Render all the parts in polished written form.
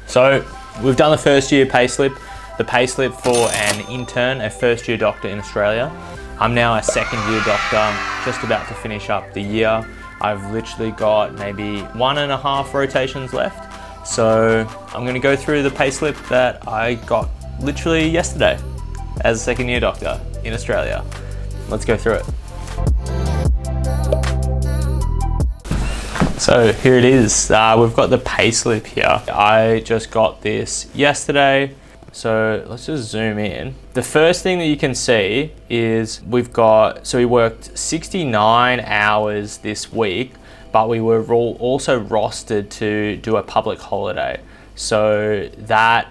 So we've done the first year payslip, the payslip for an intern, a first year doctor in Australia. I'm now a second year doctor, just about to finish up the year. I've literally got maybe 1.5 rotations left. So I'm gonna go through the payslip that I got literally yesterday as a second year doctor in Australia. Let's go through it. So here it is. We've got the payslip here. I just got this yesterday. So let's just zoom in. The first thing that you can see is we worked 69 hours this week, but we were also rostered to do a public holiday. So that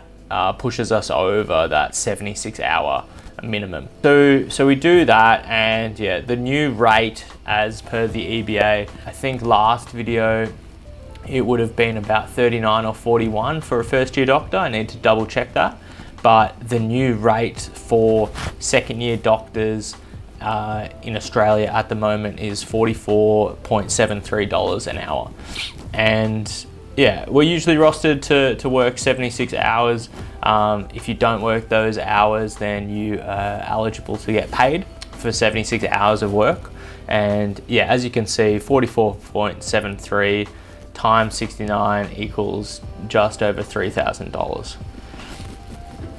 pushes us over that 76-hour minimum. So we do that, and yeah, the new rate as per the EBA, I think last video it would have been about 39 or 41 for a first year doctor. I need to double check that. But the new rate for second year doctors in Australia at the moment is $44.73 an hour. And yeah, we're usually rostered to work 76 hours. If you don't work those hours, then you are eligible to get paid for 76 hours of work. And yeah, as you can see, 44.73 times 69 equals just over $3,000.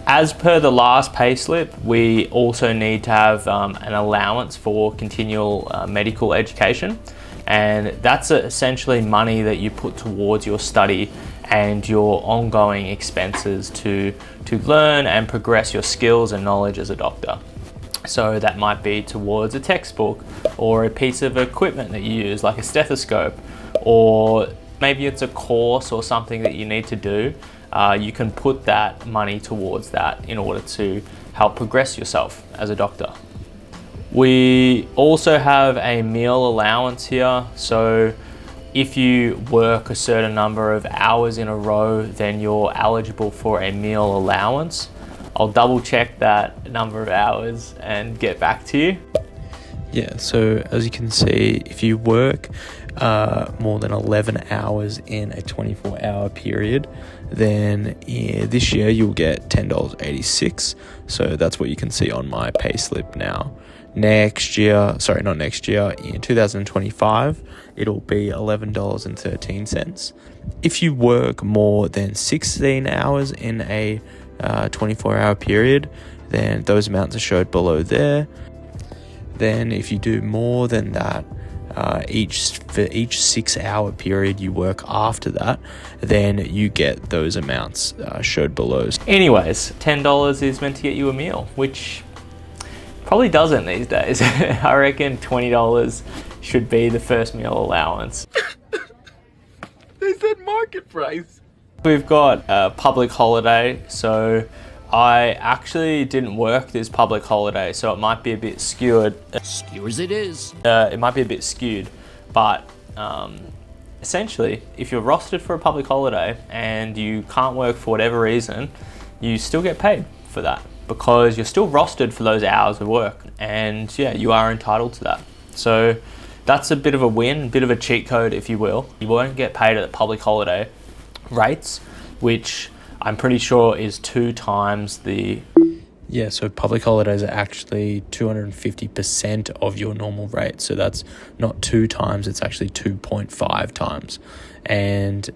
As per the last payslip, we also need to have an allowance for continual medical education. And that's essentially money that you put towards your study and your ongoing expenses to learn and progress your skills and knowledge as a doctor. So that might be towards a textbook or a piece of equipment that you use, like a stethoscope, or maybe it's a course or something that you need to do. You can put that money towards that in order to help progress yourself as a doctor. We also have a meal allowance here. So if you work a certain number of hours in a row, then you're eligible for a meal allowance. I'll double check that number of hours and get back to you. Yeah, so as you can see, if you work more than 11 hours in a 24-hour period, then this year you'll get $10.86. So that's what you can see on my payslip now. In 2025, it'll be $11.13. If you work more than 16 hours in a 24-hour period, then those amounts are showed below there. Then if you do more than that, for each 6-hour period you work after that, then you get those amounts showed below. Anyways, $10 is meant to get you a meal, which probably doesn't these days. I reckon $20 should be the first meal allowance. They said market price. We've got a public holiday, so I actually didn't work this public holiday, so it might be a bit skewed. Skew as it is. It might be a bit skewed, but essentially, if you're rostered for a public holiday and you can't work for whatever reason, you still get paid for that because you're still rostered for those hours of work, and yeah, you are entitled to that. So that's a bit of a win, a bit of a cheat code, if you will. You won't get paid at the public holiday rates, which I'm pretty sure is 2 times the... Yeah, so public holidays are actually 250% of your normal rate. So that's not 2 times, it's actually 2.5 times. And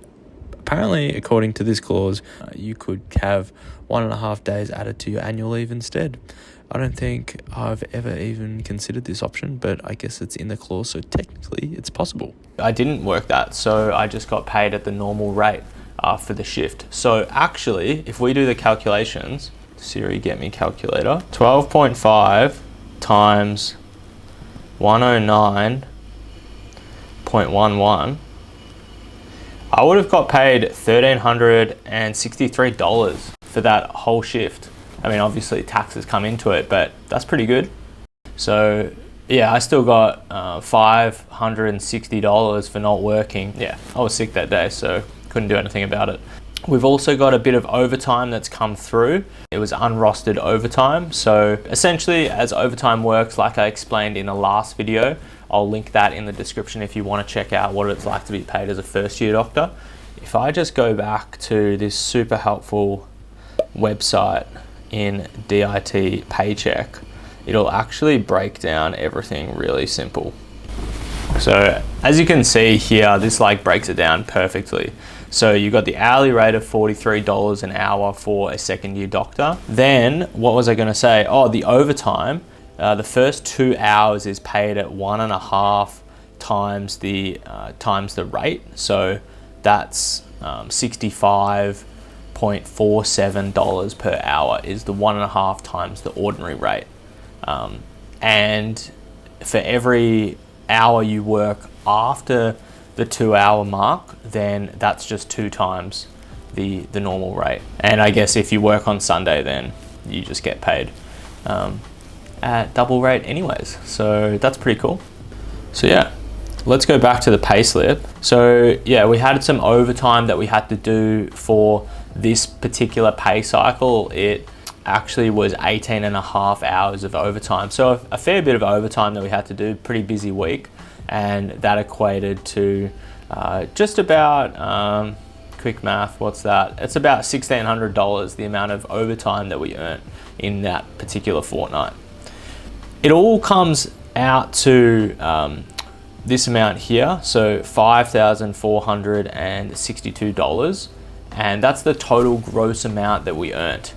apparently, according to this clause, you could have 1.5 days added to your annual leave instead. I don't think I've ever even considered this option, but I guess it's in the clause, so technically it's possible. I didn't work that, so I just got paid at the normal rate for the shift. So actually, if we do the calculations, Siri, get me calculator, 12.5 times 109.11, I would have got paid $1,363 for that whole shift. I mean, obviously taxes come into it, but that's pretty good. So yeah, I still got $560 for not working. Yeah, I was sick that day, so couldn't do anything about it. We've also got a bit of overtime that's come through. It was unrostered overtime. So essentially, as overtime works, like I explained in the last video, I'll link that in the description if you want to check out what it's like to be paid as a first year doctor. if I just go back to this super helpful website in DIT Paycheck, it'll actually break down everything really simple. So as you can see here, this like breaks it down perfectly. So you got the hourly rate of $43 an hour for a second year doctor. Then what was I gonna say? Oh, the overtime. The first 2 hours is paid at 1.5 times the rate. So that's $65.47 per hour is the 1.5 times the ordinary rate. And for every hour you work after the 2 hour mark, then that's just 2 times the normal rate. And I guess if you work on Sunday, then you just get paid at double rate anyways. So that's pretty cool. So yeah, let's go back to the payslip. So yeah, we had some overtime that we had to do for this particular pay cycle. It actually was 18.5 hours of overtime. So a fair bit of overtime that we had to do, pretty busy week. And that equated to just about, quick math, what's that? It's about $1,600, the amount of overtime that we earned in that particular fortnight. It all comes out to this amount here, so $5,462, and that's the total gross amount that we earned.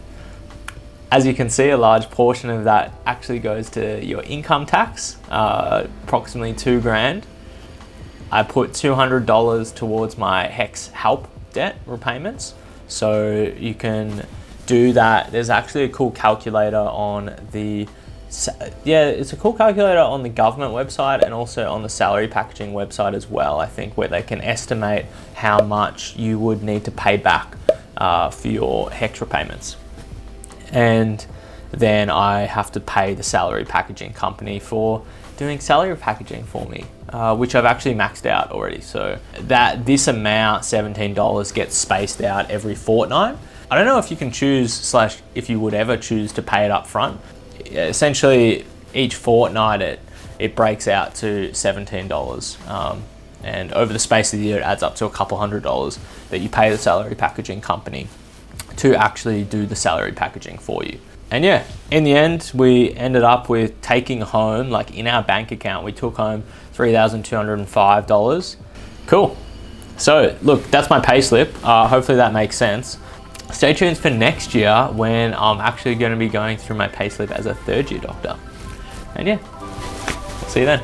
As you can see, a large portion of that actually goes to your income tax, approximately $2,000. I put $200 towards my HECS help debt repayments, so you can do that. There's actually a cool calculator on the it's a cool calculator on the government website and also on the salary packaging website as well, I think, where they can estimate how much you would need to pay back for your HECS repayments. And then I have to pay the salary packaging company for doing salary packaging for me, which I've actually maxed out already. So this amount, $17, gets spaced out every fortnight. I don't know if you can choose / if you would ever choose to pay it up front. Essentially, each fortnight it breaks out to $17, and over the space of the year it adds up to a couple $100 that you pay the salary packaging company to actually do the salary packaging for you. And yeah, in the end, we ended up with taking home, like in our bank account, we took home $3,205. Cool. So look, that's my pay slip. Hopefully that makes sense. Stay tuned for next year when I'm actually going to be going through my payslip as a third year doctor. And yeah, see you then.